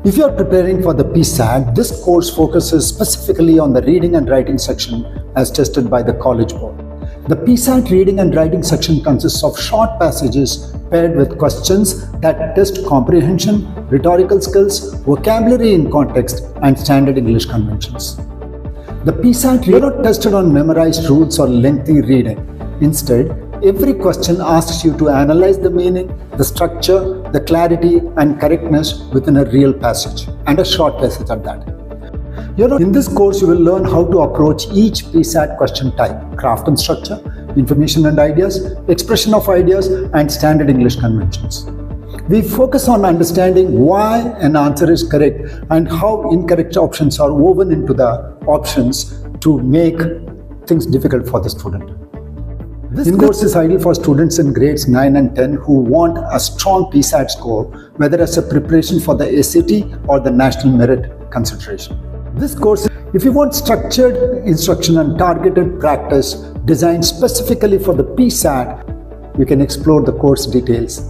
If you are preparing for the PSAT, this course focuses specifically on the reading and writing section as tested by the College Board. The PSAT reading and writing section consists of short passages paired with questions that test comprehension, rhetorical skills, vocabulary in context, and standard English conventions. The PSAT is not tested on memorized rules or lengthy reading. Instead, every question asks you to analyze the meaning, the structure, the clarity, and correctness within a real passage, and a short passage at that. In this course, you will learn how to approach each PSAT question type: craft and structure, information and ideas, expression of ideas, and standard English conventions. We focus on understanding why an answer is correct and how incorrect options are woven into the options to make things difficult for the student. This course is ideal for students in grades 9 and 10 who want a strong PSAT score, whether as a preparation for the SAT or the National Merit Consideration. This course, if you want structured instruction and targeted practice designed specifically for the PSAT, you can explore the course details